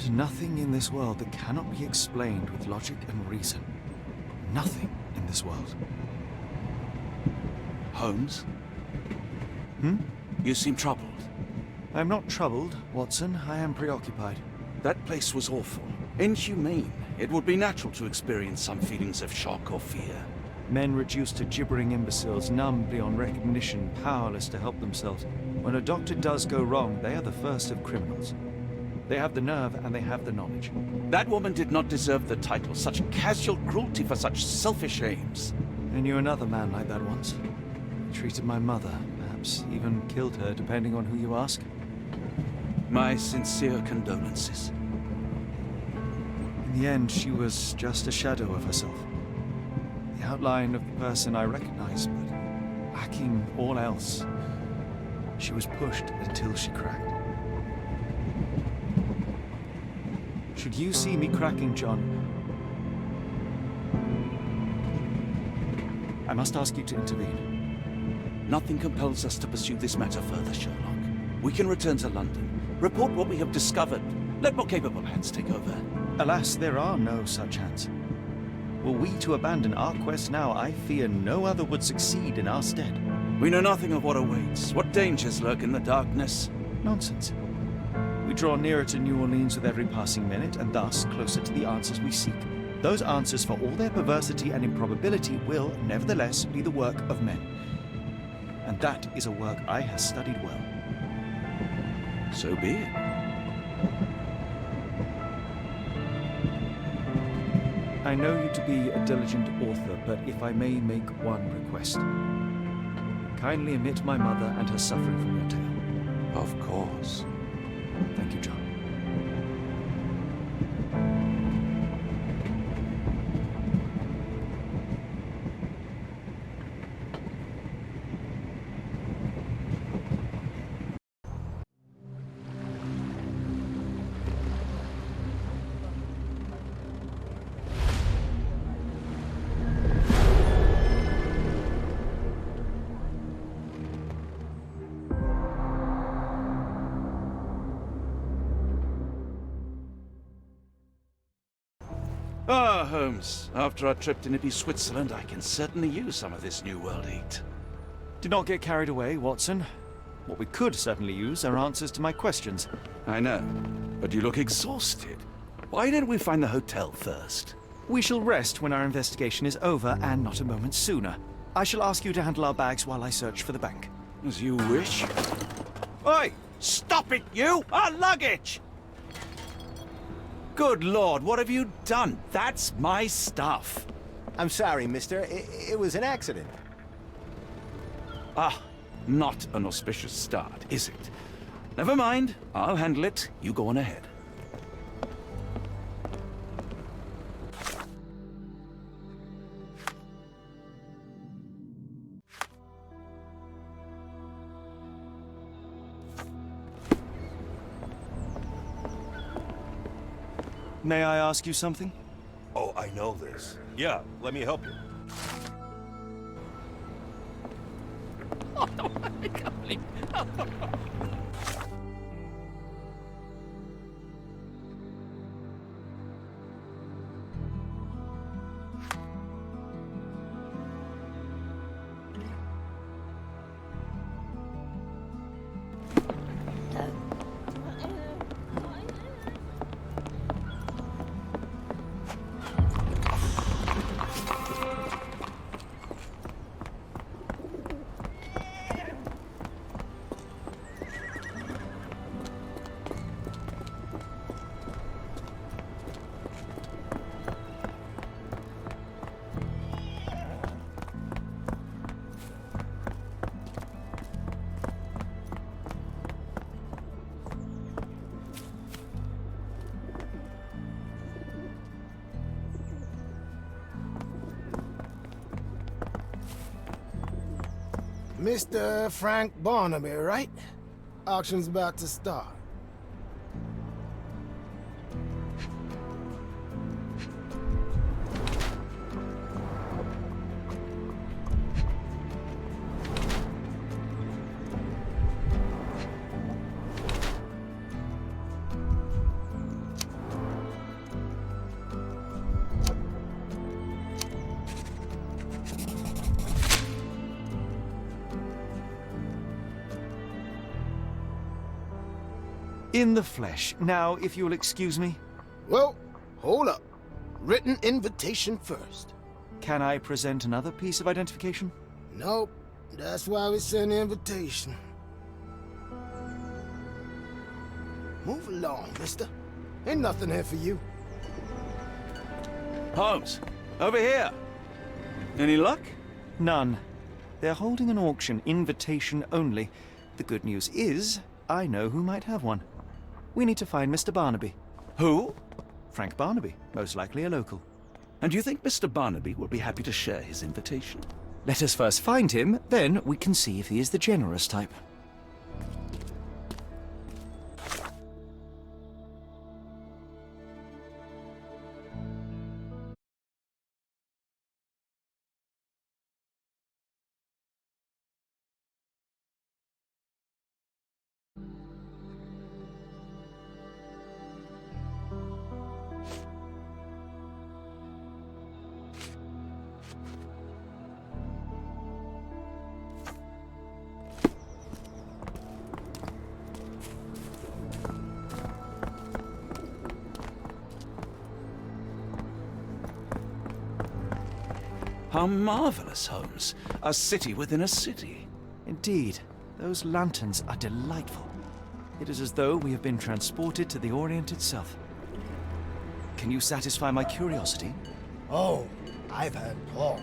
There's nothing in this world that cannot be explained with logic and reason. Nothing in this world. Holmes? Hmm? You seem troubled. I'm not troubled, Watson. I am preoccupied. That place was awful. Inhumane. It would be natural to experience some feelings of shock or fear. Men reduced to gibbering imbeciles, numb beyond recognition, powerless to help themselves. When a doctor does go wrong, they are the first of criminals. They have the nerve and they have the knowledge. That woman did not deserve the title. Such casual cruelty for such selfish aims. I knew another man like that once. He treated my mother, perhaps even killed her, depending on who you ask. My sincere condolences. In the end, she was just a shadow of herself. The outline of the person I recognized, but lacking all else. She was pushed until she cracked. Should you see me cracking, John, I must ask you to intervene. Nothing compels us to pursue this matter further, Sherlock. We can return to London, report what we have discovered. Let more capable hands take over. Alas, there are no such hands. Were we to abandon our quest now, I fear no other would succeed in our stead. We know nothing of what awaits, what dangers lurk in the darkness. Nonsense. We draw nearer to New Orleans with every passing minute, and thus closer to the answers we seek. Those answers, for all their perversity and improbability, will, nevertheless, be the work of men. And that is a work I have studied well. So be it. I know you to be a diligent author, but if I may make one request. Kindly omit my mother and her suffering from your tale. Of course. Thank you, John. Ah, Holmes. After our trip to nippy Switzerland, I can certainly use some of this New World heat. Do not get carried away, Watson. What we could certainly use are answers to my questions. I know, but you look exhausted. Why didn't we find the hotel first? We shall rest when our investigation is over, and not a moment sooner. I shall ask you to handle our bags while I search for the bank. As you wish. Oi! Stop it, you! Our luggage! Good Lord, what have you done? That's my stuff. I'm sorry, mister. It was an accident. Ah, not an auspicious start, is it? Never mind. I'll handle it. You go on ahead. May I ask you something? Oh, I know this. Yeah, let me help you. Mr. Frank Barnaby, right? Auction's about to start. In the flesh. Now, if you'll excuse me, Well, hold up. Written invitation first. can I present another piece of identification? Nope. That's why we send the invitation. Move along, mister. Ain't nothing here for you. Holmes, over here. Any luck? None. They're holding an auction, invitation only. The good news is, I know who might have one. We need to find Mr. Barnaby. Who? Frank Barnaby, most likely a local. And you think Mr. Barnaby will be happy to share his invitation? Let us first find him, then we can see if he is the generous type. How marvelous, Holmes. A city within a city. Indeed, those lanterns are delightful. It is as though we have been transported to the Orient itself. Can you satisfy my curiosity? Oh, I've had talk.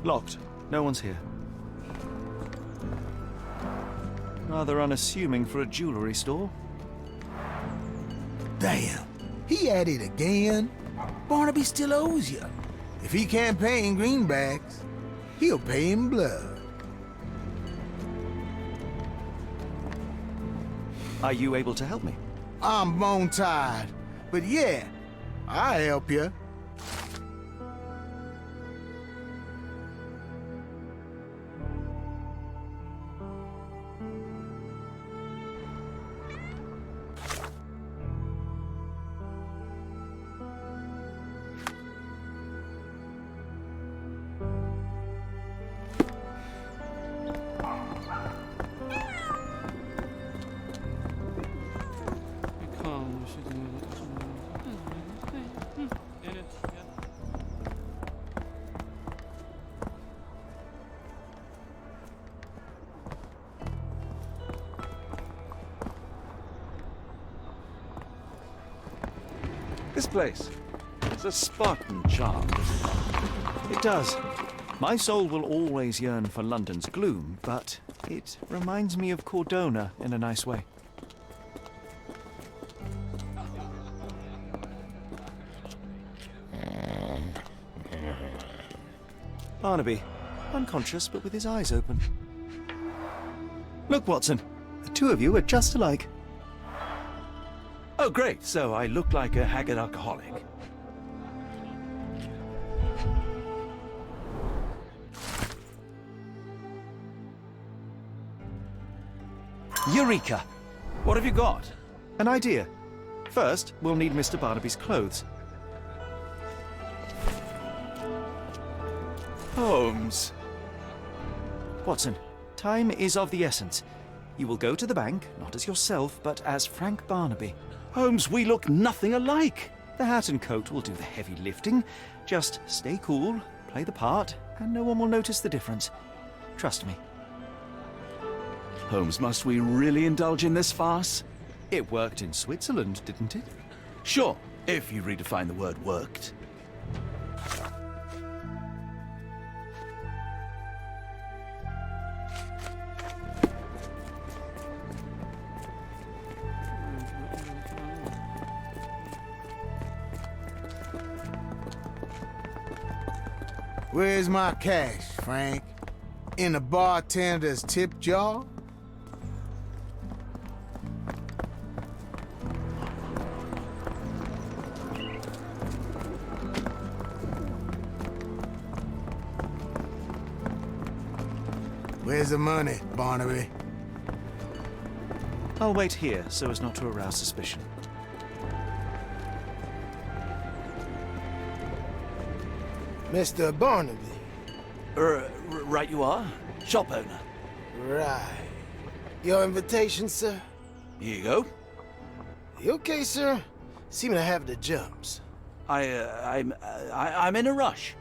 Locked. No one's here. Rather unassuming for a jewelry store. Damn, he at it again. Barnaby still owes you. If he can't pay in greenbacks, he'll pay in blood. Are you able to help me? I'm bone tired, but yeah, I'll help you. This place has a Spartan charm, doesn't it? It does. My soul will always yearn for London's gloom, but it reminds me of Cordona in a nice way. Barnaby, unconscious but with his eyes open. Look, Watson, the two of you are just alike. Oh, great. So I look like a haggard alcoholic. Eureka! What have you got? An idea. First, we'll need Mr. Barnaby's clothes. Holmes. Watson, time is of the essence. You will go to the bank, not as yourself, but as Frank Barnaby. Holmes, we look nothing alike. The hat and coat will do the heavy lifting. Just stay cool, play the part, and no one will notice the difference. Trust me. Holmes, must we really indulge in this farce? It worked in Switzerland, didn't it? Sure, if you redefine the word worked. Where's my cash, Frank? In the bartender's tip jar? Where's the money, Barnaby? I'll wait here so as not to arouse suspicion. Mr. Barnaby. Right you are. Shop owner. Right. Your invitation, sir? Here you go. You okay, sir? Seem to have the jumps. I'm in a rush.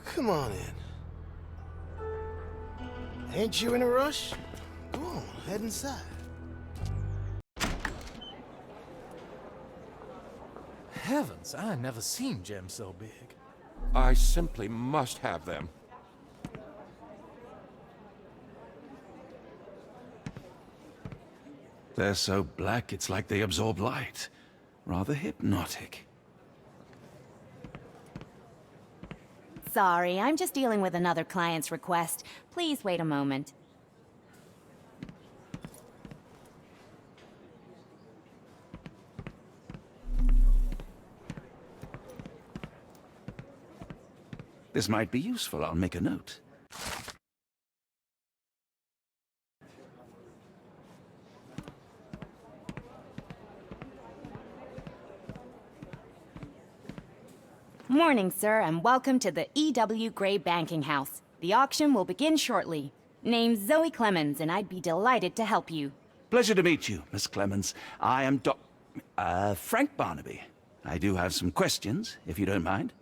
Come on in. Ain't you in a rush? Go on, head inside. Heavens, I never seen gems so big. I simply must have them. They're so black, it's like they absorb light. Rather hypnotic. Sorry, I'm just dealing with another client's request. Please wait a moment. This might be useful. I'll make a note. Morning, sir, and welcome to the E.W. Gray Banking House. The auction will begin shortly. Name's Zoe Clemens, and I'd be delighted to help you. Pleasure to meet you, Miss Clemens. I am Frank Barnaby. I do have some questions, if you don't mind.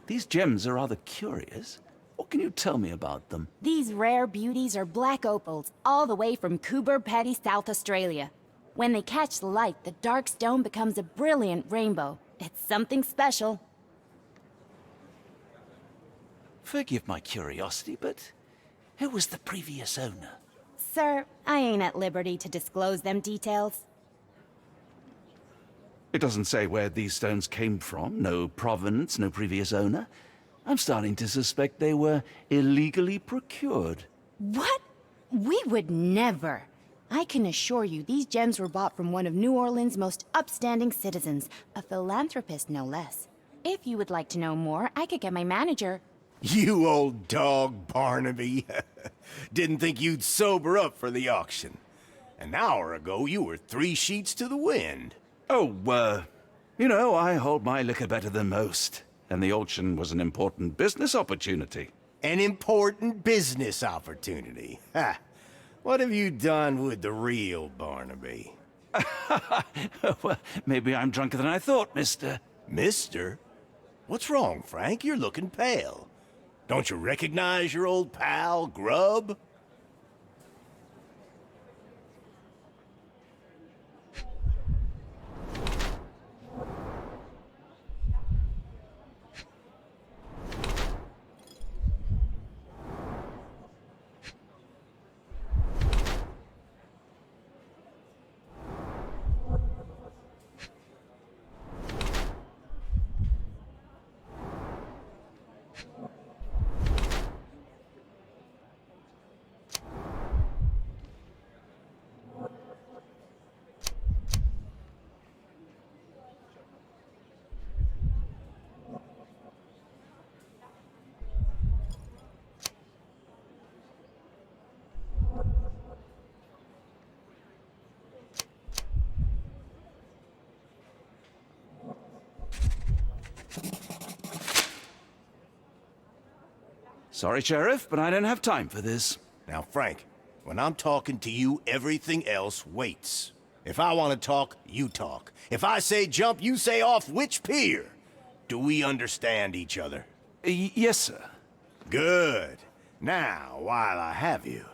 These gems are rather curious. What can you tell me about them? These rare beauties are black opals, all the way from Coober Pedy, South Australia. When they catch the light, the dark stone becomes a brilliant rainbow. It's something special. Forgive my curiosity, but who was the previous owner? Sir, I ain't at liberty to disclose them details. It doesn't say where these stones came from. No provenance, no previous owner. I'm starting to suspect they were illegally procured. What? We would never. I can assure you these gems were bought from one of New Orleans' most upstanding citizens, a philanthropist no less. If you would like to know more, I could get my manager. You old dog, Barnaby. Didn't think you'd sober up for the auction. An hour ago, you were 3 sheets to the wind. Oh, you know, I hold my liquor better than most. And the auction was an important business opportunity. An important business opportunity. Ha! What have you done with the real Barnaby? Well, maybe I'm drunker than I thought, mister. Mister? What's wrong, Frank? You're looking pale. Don't you recognize your old pal, Grub? Sorry, Sheriff, but I don't have time for this. Now, Frank, when I'm talking to you, everything else waits. If I want to talk, you talk. If I say jump, you say off which pier. Do we understand each other? Yes, sir. Good. Now, while I have you,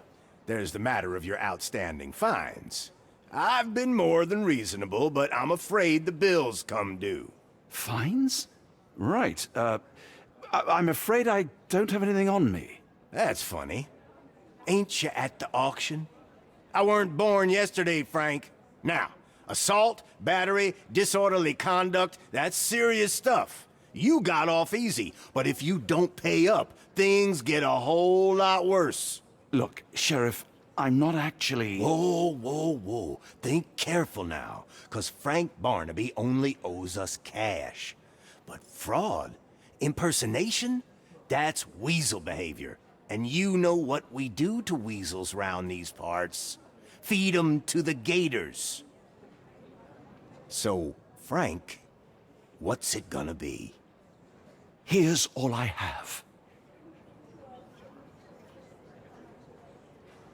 there's the matter of your outstanding fines. I've been more than reasonable, but I'm afraid the bills come due. Fines? Right, I'm afraid I don't have anything on me. That's funny. Ain't you at the auction? I weren't born yesterday, Frank. Now, Assault, battery, disorderly conduct, that's serious stuff. You got off easy, but if you don't pay up, things get a whole lot worse. Look, Sheriff, I'm not actually... Whoa, whoa, whoa. Think careful now, 'cause Frank Barnaby only owes us cash. But fraud, impersonation, that's weasel behavior. And you know what we do to weasels round these parts. Feed 'em to the gators. So, Frank, what's it gonna be? Here's all I have.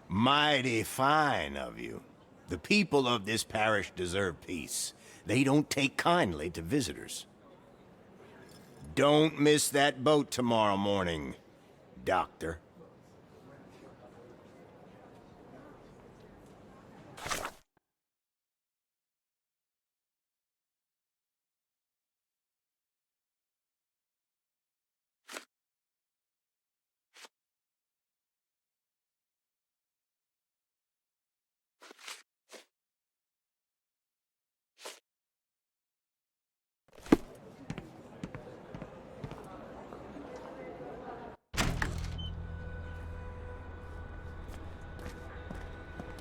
Mighty fine of you. The people of this parish deserve peace. They don't take kindly to visitors. Don't miss that boat tomorrow morning, Doctor.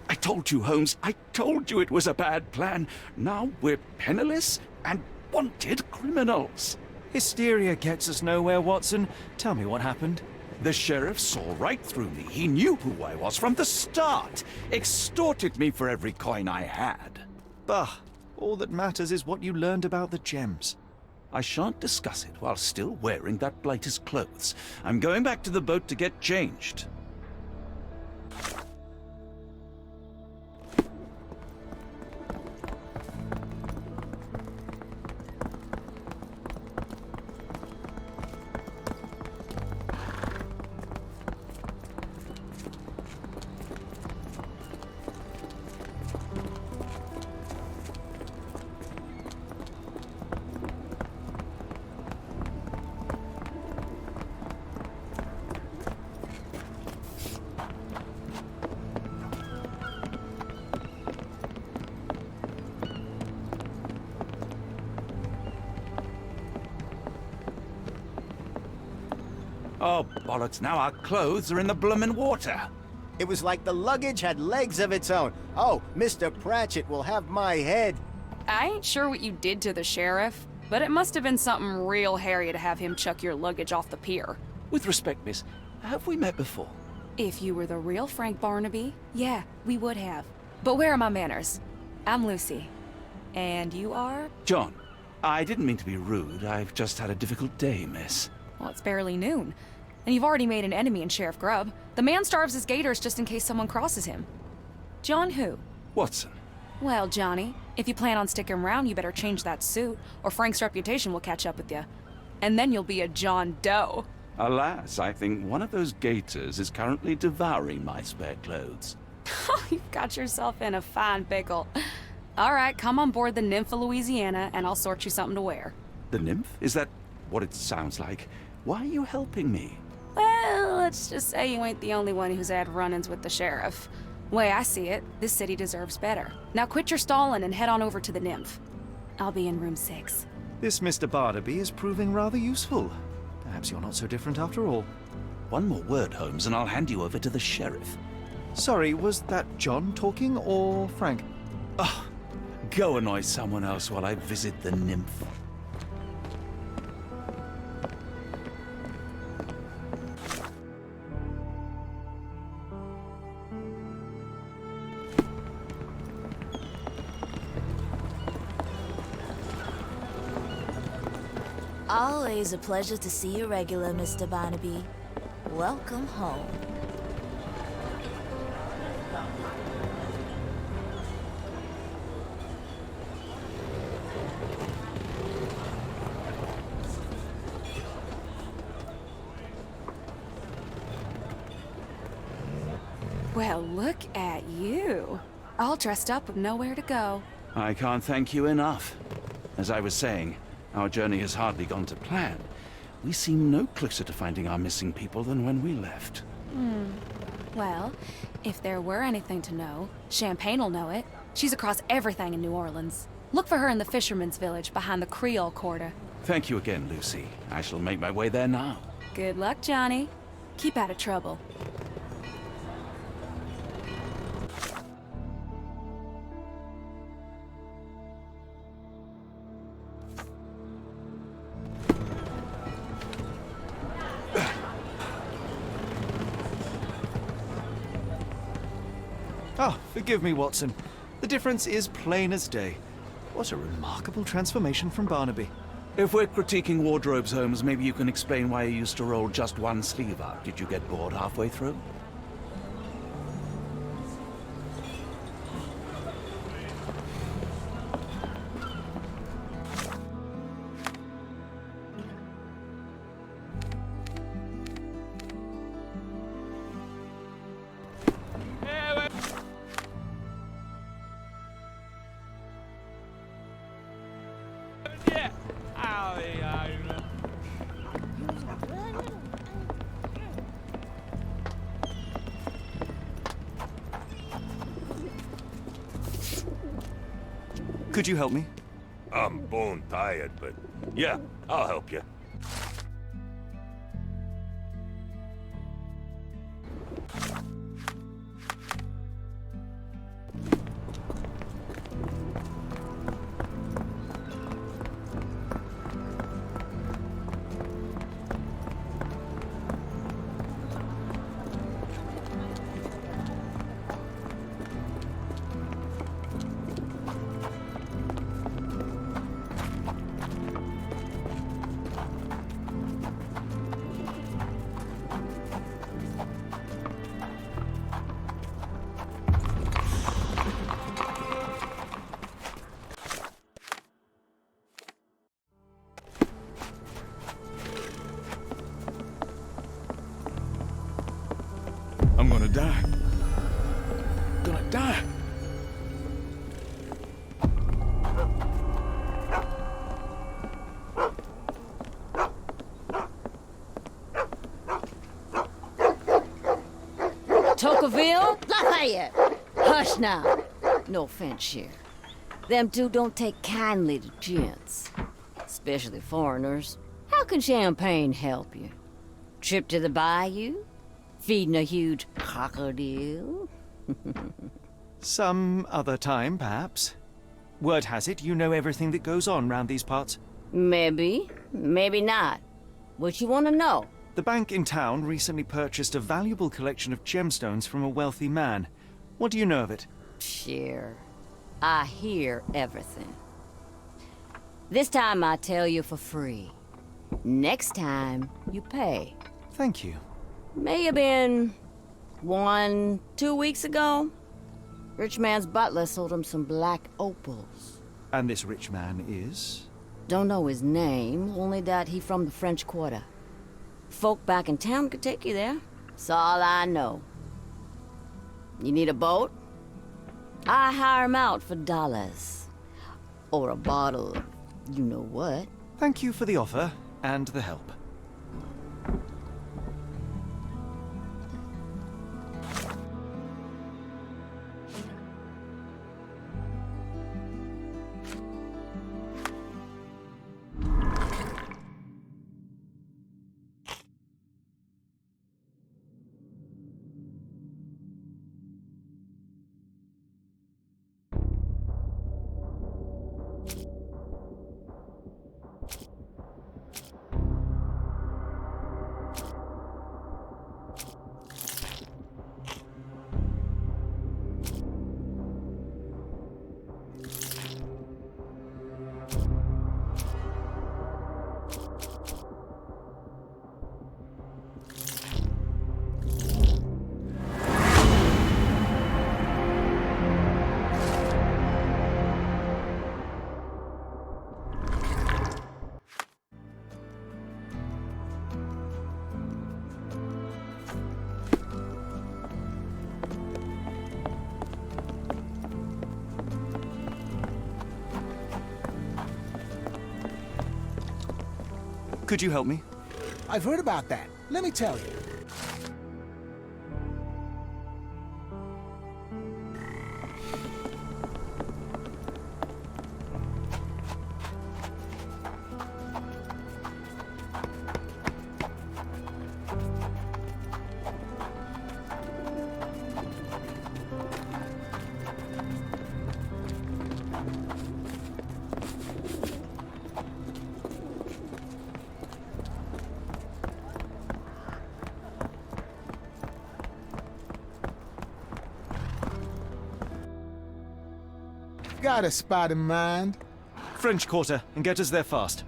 I told you, Holmes. I told you it was a bad plan. Now we're penniless and wanted criminals. Hysteria gets us nowhere, Watson. Tell me what happened. The sheriff saw right through me. He knew who I was from the start. Extorted me for every coin I had. Bah, all that matters is what you learned about the gems. I shan't discuss it while still wearing that blighter's clothes. I'm going back to the boat to get changed. Oh, bollocks, now our clothes are in the bloomin' water. It was like the luggage had legs of its own. Oh, Mr. Pratchett will have my head. I ain't sure what you did to the sheriff, but it must have been something real hairy to have him chuck your luggage off the pier. With respect, miss, have we met before? If you were the real Frank Barnaby, yeah, we would have. But where are my manners? I'm Lucy. And you are? John, I didn't mean to be rude. I've just had a difficult day, miss. Well, it's barely noon. And you've already made an enemy in Sheriff Grubb. The man starves his gators just in case someone crosses him. John who? Watson. Well, Johnny, if you plan on sticking around, you better change that suit, or Frank's reputation will catch up with you. And then you'll be a John Doe. Alas, I think one of those gators is currently devouring my spare clothes. You've got yourself in a fine pickle. All right, come on board the Nymph of Louisiana, and I'll sort you something to wear. The nymph? Is that what it sounds like? Why are you helping me? Well, let's just say you ain't the only one who's had run-ins with the sheriff. Way I see it, this city deserves better. Now quit your stalling and head on over to the Nymph. I'll be in room 6. This Mr. Barnaby is proving rather useful. Perhaps you're not so different after all. One more word, Holmes, and I'll hand you over to the sheriff. Sorry, was that John talking or Frank? Oh, go annoy someone else while I visit the nymph. Always a pleasure to see you regular, Mr. Barnaby. Welcome home. Well, look at you. All dressed up with nowhere to go. I can't thank you enough. As I was saying, our journey has hardly gone to plan. We seem no closer to finding our missing people than when we left. Well, if there were anything to know, Champagne'll know it. She's across everything in New Orleans. Look for her in the fisherman's village behind the Creole Quarter. Thank you again, Lucy. I shall make my way there now. Good luck, Johnny. Keep out of trouble. Ah, forgive me, Watson. The difference is plain as day. What a remarkable transformation from Barnaby. If we're critiquing wardrobes, Holmes, maybe you can explain why you used to roll just one sleeve up. Did you get bored halfway through? Could you help me? I'm bone tired, but yeah, I'll help you. I'm gonna die. Gonna die. Tocqueville? Lafayette! Hush now. No offense, Sheriff. Them two don't take kindly to gents. Especially foreigners. How can champagne help you? Trip to the bayou? Feeding a huge crocodile? Some other time, perhaps. Word has it you know everything that goes on round these parts. Maybe. Maybe not. What you want to know? The bank in town recently purchased a valuable collection of gemstones from a wealthy man. What do you know of it? Sure. I hear everything. This time I tell you for free. Next time, you pay. Thank you. May have been 2 weeks ago. Rich man's butler sold him some black opals. And this rich man is? Don't know his name, only that he from the French Quarter. Folk back in town could take you there. That's all I know. You need a boat? I hire 'em out for dollars. Or a bottle of you know what. Thank you for the offer and the help. Could you help me? I've heard about that. Let me tell you. Got a spot in mind. French Quarter, and get us there fast.